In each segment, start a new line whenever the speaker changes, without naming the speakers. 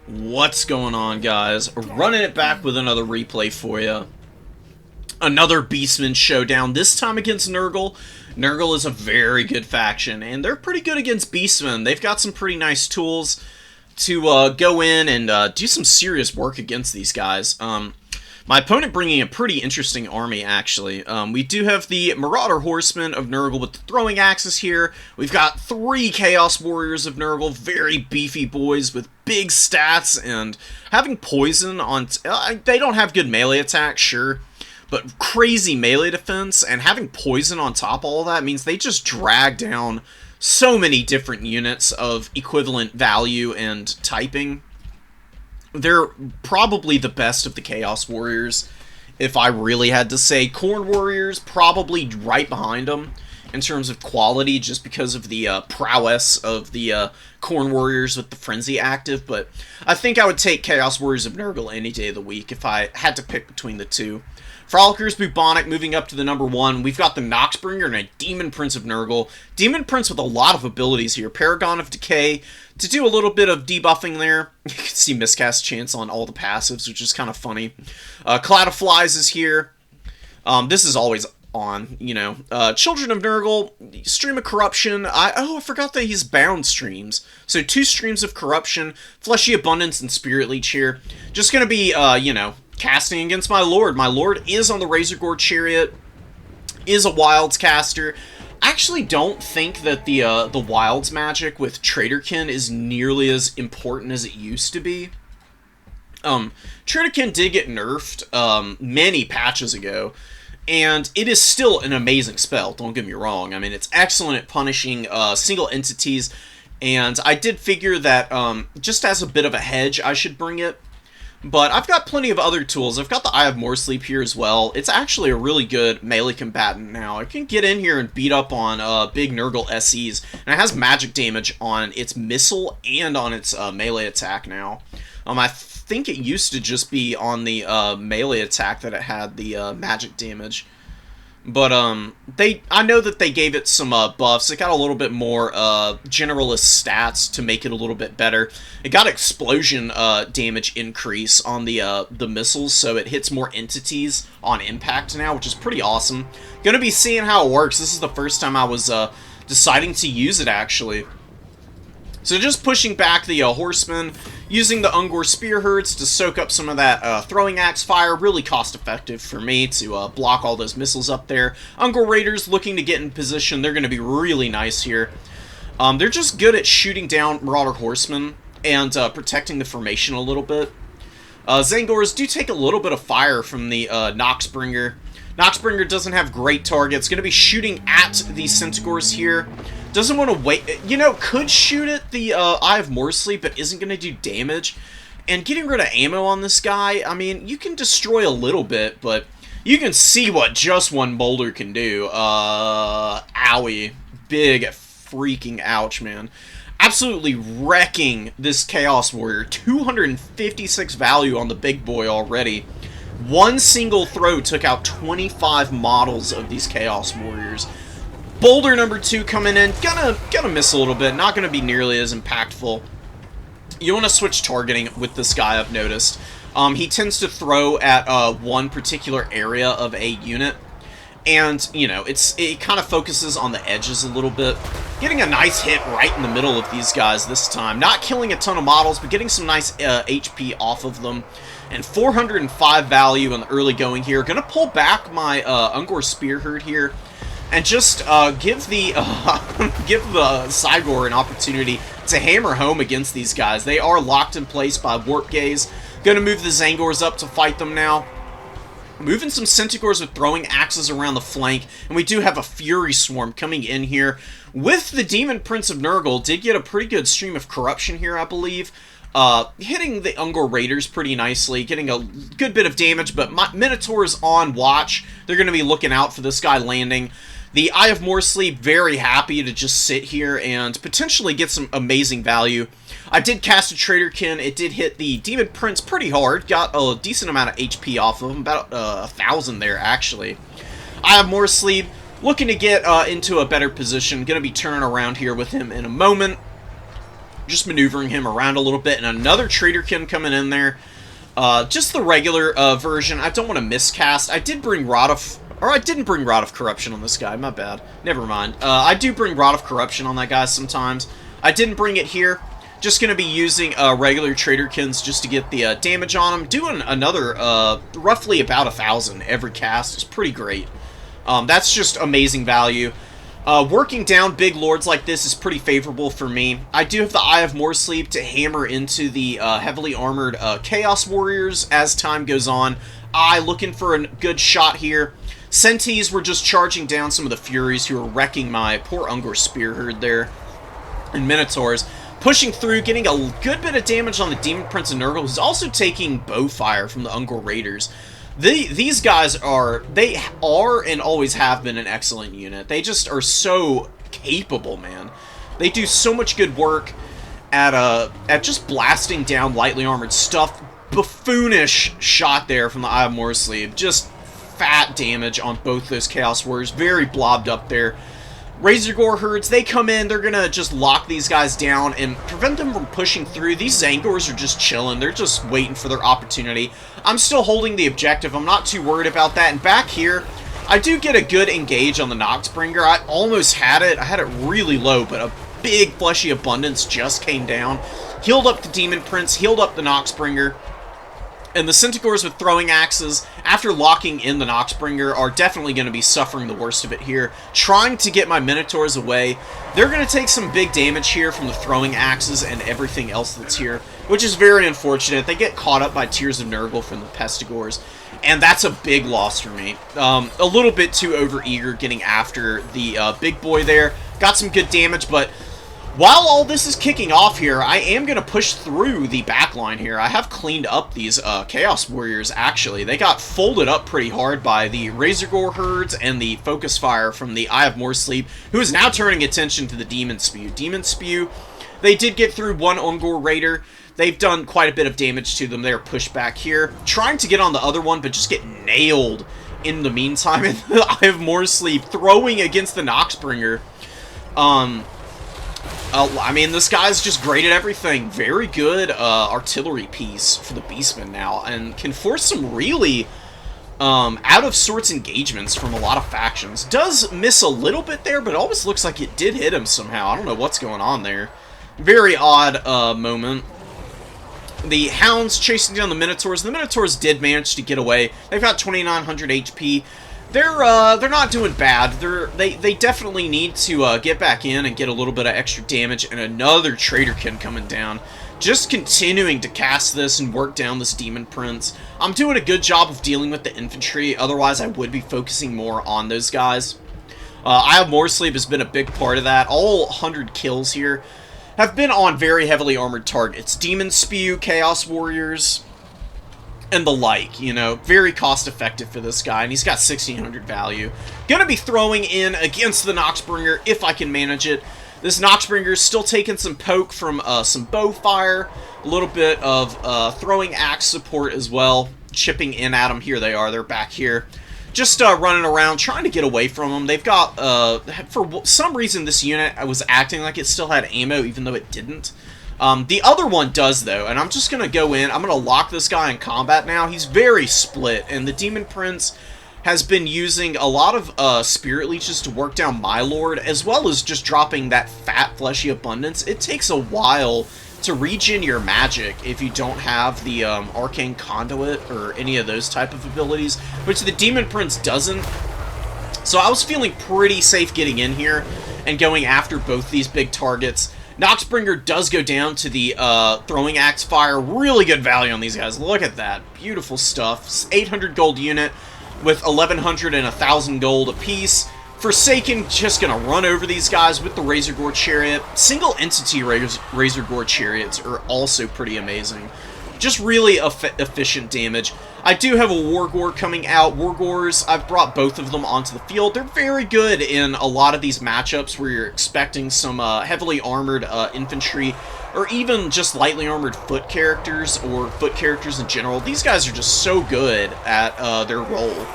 What's going on, guys? Running it back with another replay for you. Another Beastman showdown, this time against Nurgle. Nurgle is a very good faction, and they're pretty good against Beastmen. They've got some pretty nice tools to go in and do some serious work against these guys. My opponent bringing a pretty interesting army, actually. We do have the Marauder Horsemen of Nurgle with the throwing axes here. We've got 3 Chaos Warriors of Nurgle, very beefy boys with big stats and having poison on... they don't have good melee attack, sure, but crazy melee defense, and having poison on top of all that means they just drag down so many different units of equivalent value and typing. They're probably the best of the Chaos Warriors, if I really had to say. Corn Warriors, probably right behind them in terms of quality, just because of the prowess of the Corn Warriors with the Frenzy active, but I think I would take Chaos Warriors of Nurgle any day of the week if I had to pick between the two. Frolickers Bubonic moving up to the number 1. We've got the Noxbringer and a Demon Prince of Nurgle. Demon Prince with a lot of abilities here. Paragon of Decay to do a little bit of debuffing there. You can see miscast chance on all the passives, which is kind of funny. Cloud of Flies is here. This is always on, you know. Children of Nurgle, Stream of Corruption. I forgot that he's bound streams. So 2 streams of Corruption, Fleshy Abundance, and Spirit Leech here. Just gonna be, you know, casting against my Lord. My Lord is on the Razorgore Chariot, is a Wilds caster. I actually don't think that the Wilds magic with Traderkin is nearly as important as it used to be. Traderkin did get nerfed many patches ago, and it is still an amazing spell, don't get me wrong. I mean, it's excellent at punishing single entities, and I did figure that just as a bit of a hedge, I should bring it. But I've got plenty of other tools. I've got the Eye of Morrslieb here as well. It's actually a really good melee combatant now. It can get in here and beat up on big Nurgle SEs. And it has magic damage on its missile and on its melee attack now. I think it used to just be on the melee attack that it had the magic damage. But I know that they gave it some buffs. It got a little bit more generalist stats to make it a little bit better. It got explosion damage increase on the missiles, so it hits more entities on impact now, which is pretty awesome. Gonna be seeing how it works. This is the first time I was deciding to use it, actually. So just pushing back the horsemen, using the Ungor Spearherds to soak up some of that throwing axe fire. Really cost effective for me to block all those missiles up there. Ungor Raiders looking to get in position. They're going to be really nice here. They're just good at shooting down Marauder Horsemen and protecting the formation a little bit. Zangors do take a little bit of fire from the Noxbringer. Noxbringer doesn't have great targets. Going to be shooting at these Centaurs here. Doesn't want to wait, you know, could shoot at the Eye of Morrslieb, but isn't going to do damage. And getting rid of ammo on this guy, I mean, you can destroy a little bit, but you can see what just one boulder can do. Owie. Big freaking ouch, man. Absolutely wrecking this Chaos Warrior. 256 value on the big boy already. One single throw took out 25 models of these Chaos Warriors. Boulder number 2 coming in, gonna miss a little bit, not gonna be nearly as impactful. You want to switch targeting with this guy, I've noticed. He tends to throw at one particular area of a unit, and, you know, it kind of focuses on the edges a little bit. Getting a nice hit right in the middle of these guys this time. Not killing a ton of models, but getting some nice HP off of them. And 405 value in the early going here. Gonna pull back my Ungor Spearherd here. And just give the Cygor an opportunity to hammer home against these guys. They are locked in place by Warp Gaze. Gonna move the Zangors up to fight them now. Moving some Centaurs with throwing axes around the flank. And we do have a Fury Swarm coming in here. With the Demon Prince of Nurgle, did get a pretty good stream of corruption here, I believe. Hitting the Ungor Raiders pretty nicely, getting a good bit of damage, but Minotaur's on watch. They're going to be looking out for this guy landing. The Eye of Morrslieb, very happy to just sit here and potentially get some amazing value. I did cast a Traderkin. It did hit the Demon Prince pretty hard. Got a decent amount of HP off of him, about 1,000 there, actually. Eye of Morrslieb, looking to get into a better position. Going to be turning around here with him in a moment. just maneuvering him around a little bit, and another Traderkin coming in there. Just the regular version. I don't want to miscast. I did bring Rod of... Or I didn't bring Rod of Corruption on this guy. My bad. Never mind. I do bring Rod of Corruption on that guy sometimes. I didn't bring it here. Just going to be using regular Traderkins just to get the damage on him. Doing another roughly about 1,000 every cast is pretty great. That's just amazing value. Working down big lords like this is pretty favorable for me. I do have the Eye of Morrslieb to hammer into the heavily armored Chaos Warriors as time goes on. Looking for a good shot here. Sentis were just charging down some of the Furies who were wrecking my poor Ungor Spear Herd there. And Minotaurs. Pushing through, getting a good bit of damage on the Demon Prince of Nurgle, who's also taking bow fire from the Ungor Raiders. These guys are and always have been an excellent unit. They just are so capable, man. They do so much good work at just blasting down lightly armored stuff. Buffoonish shot there from the Eye of Morrslieb. Just fat damage on both those Chaos Warriors. Very blobbed up there. Razorgore herds, they come in, they're gonna just lock these guys down and prevent them from pushing through. These Zangors are just chilling, they're just waiting for their opportunity. I'm still holding the objective, I'm not too worried about that. And back here, I do get a good engage on the Noxbringer. I almost had it, I had it really low, but a big fleshy abundance just came down. Healed up the Demon Prince, healed up the Noxbringer. And the Centaurs with throwing axes, after locking in the Noxbringer, are definitely going to be suffering the worst of it here. Trying to get my Minotaurs away. They're going to take some big damage here from the throwing axes and everything else that's here, which is very unfortunate. They get caught up by Tears of Nurgle from the Pestigores, and that's a big loss for me. A little bit too overeager getting after the big boy there. Got some good damage, but... while all this is kicking off here, I am going to push through the backline here. I have cleaned up these Chaos Warriors, actually. They got folded up pretty hard by the Razorgore herds and the Focus Fire from the Eye of Morrslieb, who is now turning attention to the Demon Spew. Demon Spew, they did get through one Ungor Raider. They've done quite a bit of damage to them. They're pushed back here. Trying to get on the other one, but just get nailed in the meantime. And the Eye of Morrslieb throwing against the Noxbringer. I mean, this guy's just great at everything. Very good artillery piece for the Beastmen now, and can force some really out-of-sorts engagements from a lot of factions. Does miss a little bit there, but it always looks like it did hit him somehow. I don't know what's going on there. Very odd moment. The Hounds chasing down the Minotaurs. The Minotaurs did manage to get away. They've got 2,900 HP. They're not doing bad. They definitely need to get back in and get a little bit of extra damage, and another Traderkin coming down. Just continuing to cast this and work down this Demon Prince. I'm doing a good job of dealing with the infantry, otherwise I would be focusing more on those guys. Eye of Morrslieb has been a big part of that. All 100 kills here have been on very heavily armored targets. Demon Spew, Chaos Warriors... and the like, you know, very cost-effective for this guy, and he's got 1,600 value. Gonna be throwing in against the Noxbringer if I can manage it. This Noxbringer is still taking some poke from some bow fire, a little bit of throwing axe support as well, chipping in at them. Here they are, they're back here. Just running around, trying to get away from them. They've got, for some reason, this unit was acting like it still had ammo, even though it didn't. The other one does, though, and I'm just going to go in. I'm going to lock this guy in combat now. He's very split, and the Demon Prince has been using a lot of Spirit Leeches to work down my Lord, as well as just dropping that fat, fleshy abundance. It takes a while to regen your magic if you don't have the Arcane Conduit or any of those type of abilities, which the Demon Prince doesn't. So I was feeling pretty safe getting in here and going after both these big targets. Noxbringer does go down to the throwing axe fire. Really good value on these guys. Look at that. Beautiful stuff. 800 gold unit with 1,100 and 1,000 gold apiece. Forsaken just going to run over these guys with the Razorgore Chariot. Single entity Razorgore Chariots are also pretty amazing. Just really efficient damage. I do have a Wargore coming out. Wargores, I've brought both of them onto the field. They're very good in a lot of these matchups where you're expecting some heavily armored infantry, or even just lightly armored foot characters, or foot characters in general. These guys are just so good at their role.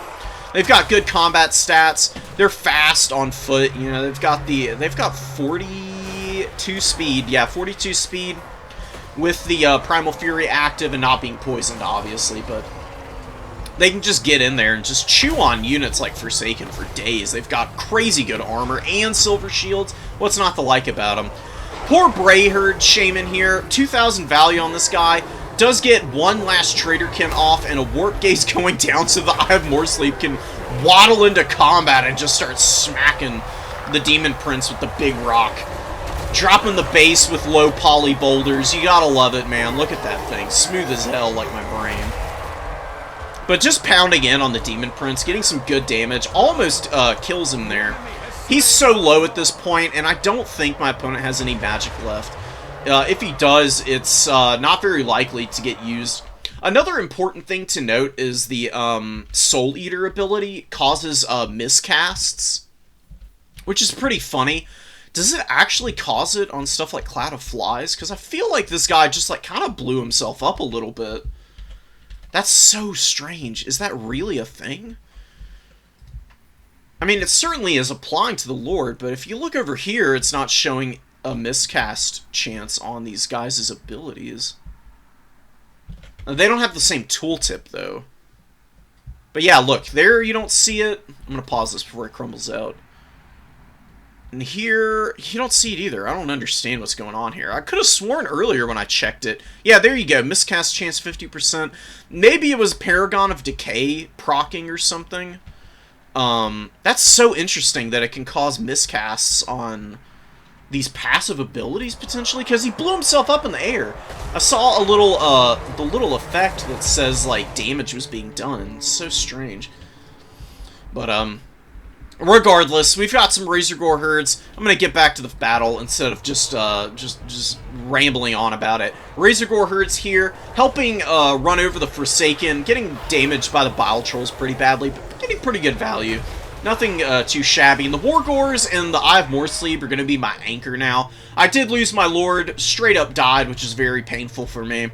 They've got good combat stats. They're fast on foot. You know, they've got 40 42 speed. Yeah, 42 speed with the Primal Fury active and not being poisoned, obviously, but they can just get in there and just chew on units like Forsaken for days. They've got crazy good armor and silver shields. What's not to like about them? Poor Brayherd Shaman here. 2,000 value on this guy. Does get one last Traitor Kin off and a Warp Gaze going down so the Eye of Morrslieb can waddle into combat and just start smacking the Demon Prince with the big rock. Dropping the base with low poly boulders. You gotta love it, man. Look at that thing. Smooth as hell, like my brain. But just pounding in on the Demon Prince, getting some good damage, almost kills him there. He's so low at this point, and I don't think my opponent has any magic left. If he does, it's not very likely to get used. Another important thing to note is the Soul Eater ability causes miscasts, which is pretty funny. Does it actually cause it on stuff like Cloud of Flies? Because I feel like this guy just like kind of blew himself up a little bit. That's so strange. Is that really a thing? I mean, it certainly is applying to the Lord, but if you look over here, it's not showing a miscast chance on these guys' abilities. They don't have the same tooltip, though. But yeah, look, there you don't see it. I'm going to pause this before it crumbles out. And here, you don't see it either. I don't understand what's going on here. I could have sworn earlier when I checked it. Yeah, there you go. Miscast chance 50%. Maybe it was Paragon of Decay proccing or something. That's so interesting that it can cause miscasts on these passive abilities, potentially, because he blew himself up in the air. I saw a little, the little effect that says, like, damage was being done. It's so strange. But, regardless, we've got some Razor Gore herds. I'm gonna get back to the battle instead of just rambling on about it. Razor Gore herds here, helping run over the Forsaken, getting damaged by the Bile Trolls pretty badly, but getting pretty good value. Nothing too shabby. And the Wargores and the Eye of Morrslieb are going to be my anchor now. I did lose my Lord, straight up died, which is very painful for me.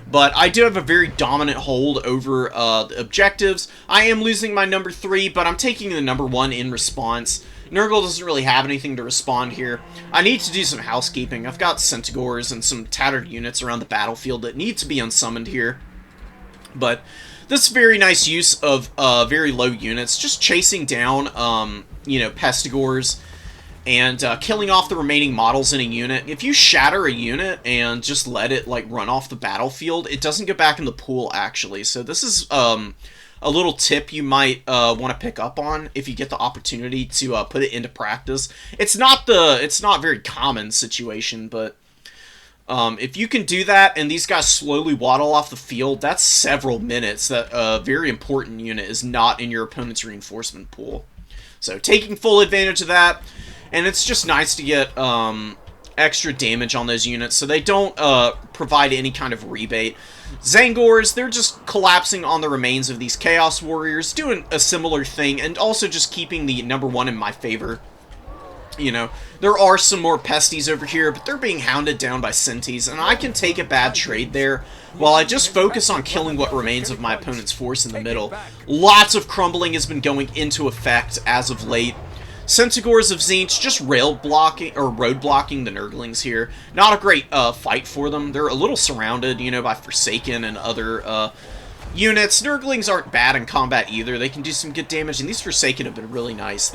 But I do have a very dominant hold over the objectives. I am losing my number 3, but I'm taking the number 1 in response. Nurgle doesn't really have anything to respond here. I need to do some housekeeping. I've got Centaurs and some tattered units around the battlefield that need to be unsummoned here. But this very nice use of very low units, just chasing down, you know, Pestigors and killing off the remaining models in a unit. If you shatter a unit and just let it, like, run off the battlefield, it doesn't get back in the pool, actually. So this is a little tip you might want to pick up on if you get the opportunity to put it into practice. It's not very common situation, but if you can do that and these guys slowly waddle off the field, that's several minutes that a very important unit is not in your opponent's reinforcement pool. So taking full advantage of that, and it's just nice to get extra damage on those units so they don't provide any kind of rebate. Zangors, they're just collapsing on the remains of these Chaos Warriors, doing a similar thing, and also just keeping the number 1 in my favor. You know, there are some more pesties over here, but they're being hounded down by Centis, and I can take a bad trade there while I just focus on killing what remains of my opponent's force in the middle. Lots of crumbling has been going into effect as of late. Centaurs of Tzeentch just road blocking the Nurglings here. Not a great fight for them. They're a little surrounded, you know, by Forsaken and other units. Nurglings aren't bad in combat either. They can do some good damage, and these Forsaken have been really nice.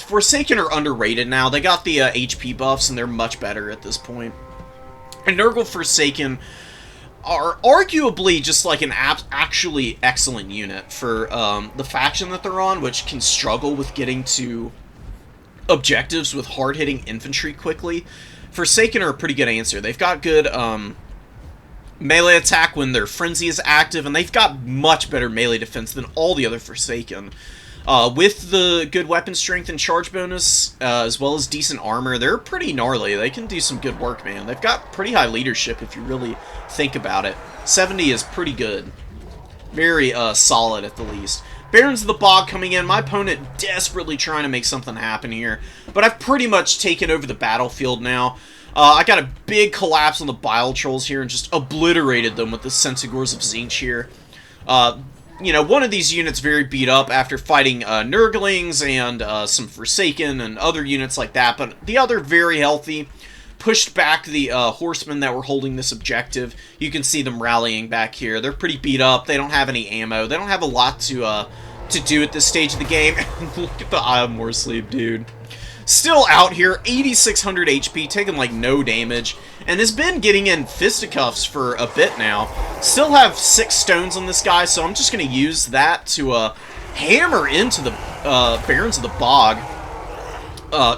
Forsaken are underrated now. They got the HP buffs, and they're much better at this point. And Nurgle Forsaken are arguably just like an actually excellent unit for the faction that they're on, which can struggle with getting to objectives with hard-hitting infantry quickly. Forsaken are a pretty good answer. They've got good melee attack when their frenzy is active, and they've got much better melee defense than all the other Forsaken. With the good weapon strength and charge bonus, as well as decent armor, they're pretty gnarly. They can do some good work, man. They've got pretty high leadership if you really think about it. 70 is pretty good. Very solid at the least. Barons of the Bog coming in. My opponent desperately trying to make something happen here. But I've pretty much taken over the battlefield now. I got a big collapse on the Bile Trolls here and just obliterated them with the Centaurs of Tzeentch here. You know, one of these units very beat up after fighting Nurglings and some Forsaken and other units like that, but the other very healthy. pushed back the horsemen that were holding this objective. You can see them rallying back here. They're pretty beat up. They don't have any ammo. They don't have a lot to do at this stage of the game. Look at the Eye of Morrslieb, dude. Still out here, 8,600 HP, taking like no damage, and has been getting in fisticuffs for a bit now. Still have 6 stones on this guy, so I'm just going to use that to hammer into the Barons of the Bog.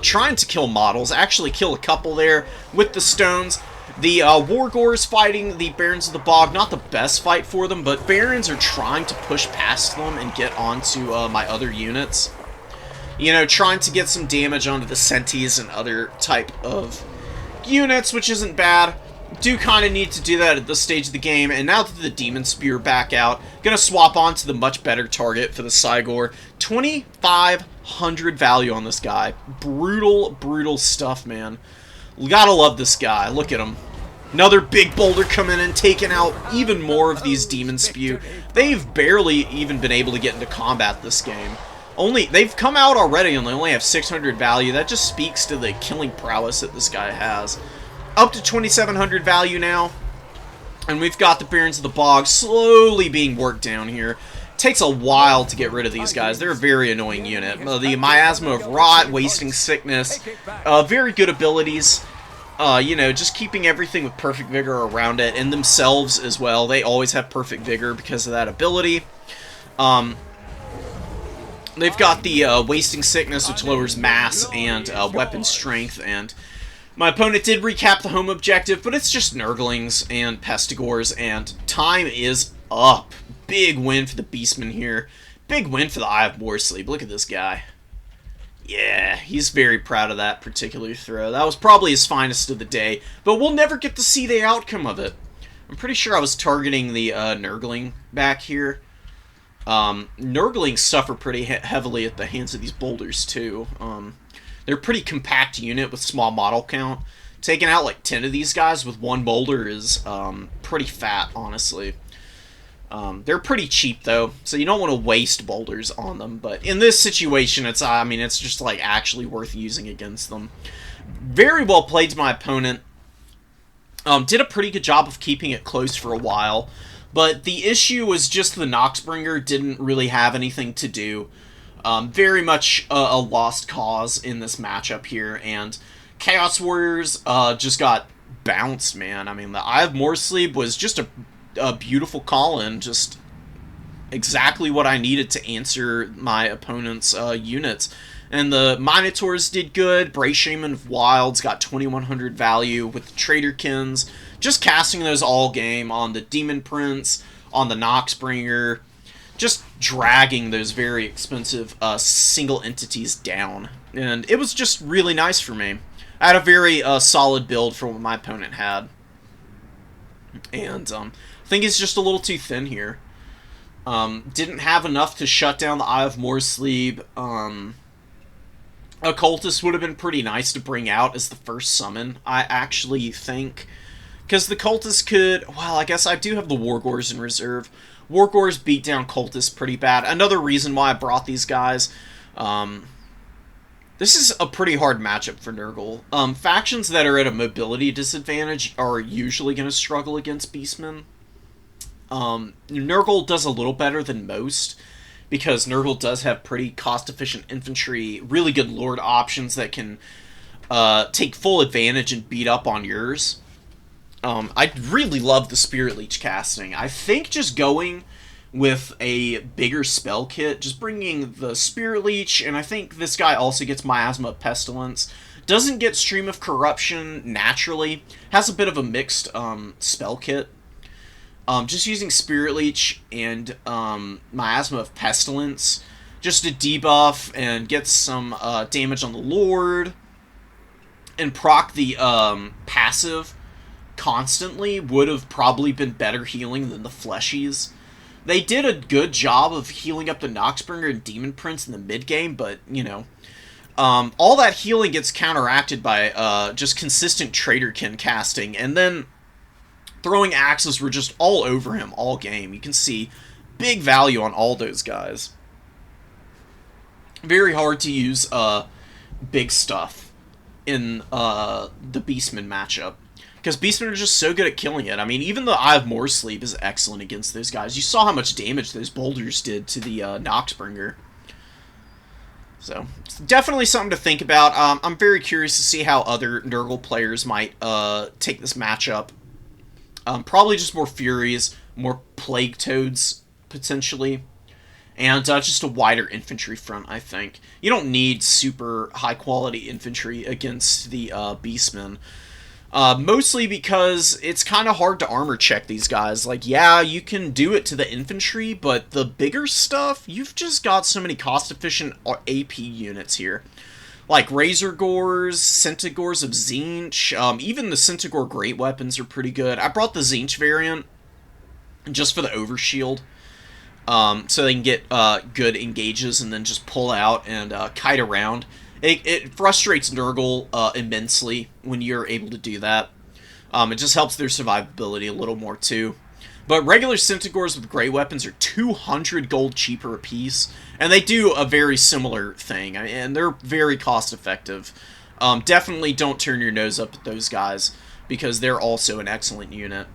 Trying to kill models, actually kill a couple there with the stones. The Wargors fighting the Barons of the Bog, not the best fight for them, but Barons are trying to push past them and get onto my other units. You know, trying to get some damage onto the Sentis and other type of units, which isn't bad. Do kind of need to do that at this stage of the game, and now that the Demon Spear back out, gonna swap on to the much better target for the Cygor. 2,500 value on this guy. Brutal, brutal stuff, man. You gotta love this guy. Look at him. Another big boulder coming in, taking out even more of these Demon Spew. They've barely even been able to get into combat this game. They've come out already and they only have 600 value. That just speaks to the killing prowess that this guy has. Up to 2,700 value now. And we've got the Barons of the Bog slowly being worked down here. Takes a while to get rid of these guys. They're a very annoying unit. The Miasma of Rot, Wasting Sickness, very good abilities. You know, just keeping everything with Perfect Vigor around it, and themselves as well. They always have Perfect Vigor because of that ability. They've got the Wasting Sickness, which lowers mass and weapon strength, and my opponent did recap the home objective, but it's just Nurglings and Pestigors, and time is up. Big win for the Beastmen here. Big win for the Eye of Morrslieb. Look at this guy. Yeah, he's very proud of that particular throw. That was probably his finest of the day, but we'll never get to see the outcome of it. I'm pretty sure I was targeting the Nurgling back here. Nurglings suffer pretty heavily at the hands of these boulders, too. They're a pretty compact unit with small model count. Taking out like 10 of these guys with one boulder is pretty fat, honestly. They're pretty cheap, though, so you don't want to waste boulders on them. But in this situation, it's just like actually worth using against them. Very well played to my opponent. Did a pretty good job of keeping it close for a while. But the issue was just the Noxbringer didn't really have anything to do. Very much a lost cause in this matchup here, and Chaos Warriors just got bounced, man. I mean, the Eye of Morrslieb was just a beautiful call-in, just exactly what I needed to answer my opponent's units. And the Minotaurs did good. Bray Shaman of Wilds got 2,100 value with the Traderkins. Just casting those all game on the Demon Prince, on the Noxbringer. Just dragging those very expensive single entities down. And it was just really nice for me. I had a very solid build for what my opponent had. And I think it's just a little too thin here. Didn't have enough to shut down the Eye of Morrslieb. Occultist would have been pretty nice to bring out as the first summon, I actually think. Because the Cultist could... Well, I guess I do have the Wargors in reserve. Wargors beat down Cultists pretty bad. Another reason why I brought these guys. This is a pretty hard matchup for Nurgle. Factions that are at a mobility disadvantage are usually going to struggle against Beastmen. Nurgle does a little better than most, because Nurgle does have pretty cost-efficient infantry, really good Lord options that can take full advantage and beat up on yours. I really love the Spirit Leech casting. I think just going with a bigger spell kit, just bringing the Spirit Leech, and I think this guy also gets Miasma of Pestilence, doesn't get Stream of Corruption naturally, has a bit of a mixed spell kit. Just using Spirit Leech and Miasma of Pestilence just to debuff and get some damage on the Lord and proc the passive constantly would have probably been better healing than the Fleshies. They did a good job of healing up the Noxbringer and Demon Prince in the mid-game, but, you know, all that healing gets counteracted by just consistent Traderkin casting, and then throwing axes were just all over him all game. You can see big value on all those guys. Very hard to use big stuff. in the Beastmen matchup. Because Beastmen are just so good at killing it. I mean, even the Eye of Morrslieb is excellent against those guys. You saw how much damage those boulders did to the Noxbringer. So, it's definitely something to think about. I'm very curious to see how other Nurgle players might take this matchup. Probably just more Furies, more Plague Toads, potentially. And just a wider infantry front, I think. You don't need super high-quality infantry against the Beastmen. Mostly because it's kind of hard to armor check these guys. Like, yeah, you can do it to the infantry, but the bigger stuff, you've just got so many cost-efficient AP units here. Like Razor Gores, Centigores of Tzeentch, even the Centigore Great Weapons are pretty good. I brought the Tzeentch variant just for the Overshield, so they can get good engages and then just pull out and kite around. It frustrates Nurgle immensely when you're able to do that. It just helps their survivability a little more, too. But regular Centigores with Grey Weapons are 200 gold cheaper apiece, and they do a very similar thing, and they're very cost-effective. Definitely don't turn your nose up at those guys, because they're also an excellent unit.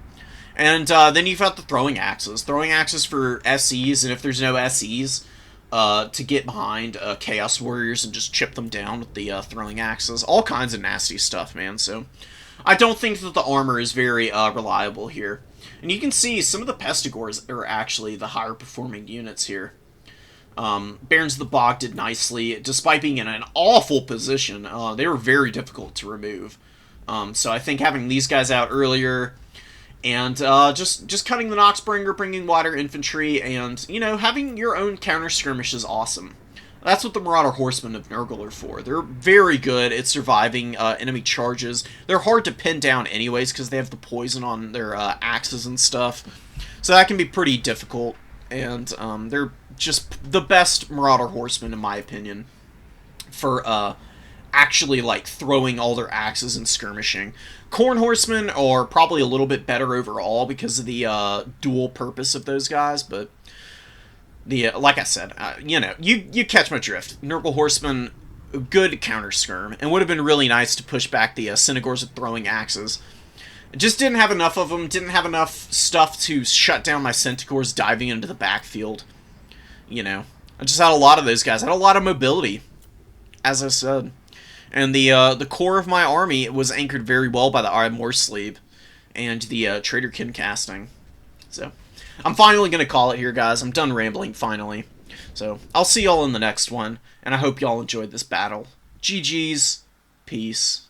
And then you've got the Throwing Axes. Throwing Axes for SEs, and if there's no SEs, to get behind Chaos Warriors and just chip them down with the Throwing Axes. All kinds of nasty stuff, man. So I don't think that the armor is very reliable here. And you can see some of the Pestigores are actually the higher performing units here. Barons of the Bog did nicely. Despite being in an awful position, they were very difficult to remove. So I think having these guys out earlier, and just cutting the Noxbringer, bringing wider infantry, and, you know, having your own counter-skirmish is awesome. That's what the Marauder Horsemen of Nurgle are for. They're very good at surviving enemy charges. They're hard to pin down anyways, because they have the poison on their axes and stuff. So that can be pretty difficult, and they're just the best Marauder Horsemen, in my opinion, for actually, like, throwing all their axes and skirmishing. Khorne Horsemen are probably a little bit better overall because of the dual purpose of those guys, but like I said, you know, you catch my drift. Nurgle Horsemen, good counter skirm, and would have been really nice to push back the Centigores with Throwing Axes. Just didn't have enough of them, didn't have enough stuff to shut down my Centigores diving into the backfield. You know, I just had a lot of those guys. I had a lot of mobility, as I said. And the core of my army was anchored very well by the Eye of Morrslieb and the Traderkin casting. So, I'm finally going to call it here, guys. I'm done rambling, finally. So, I'll see y'all in the next one, and I hope y'all enjoyed this battle. GG's. Peace.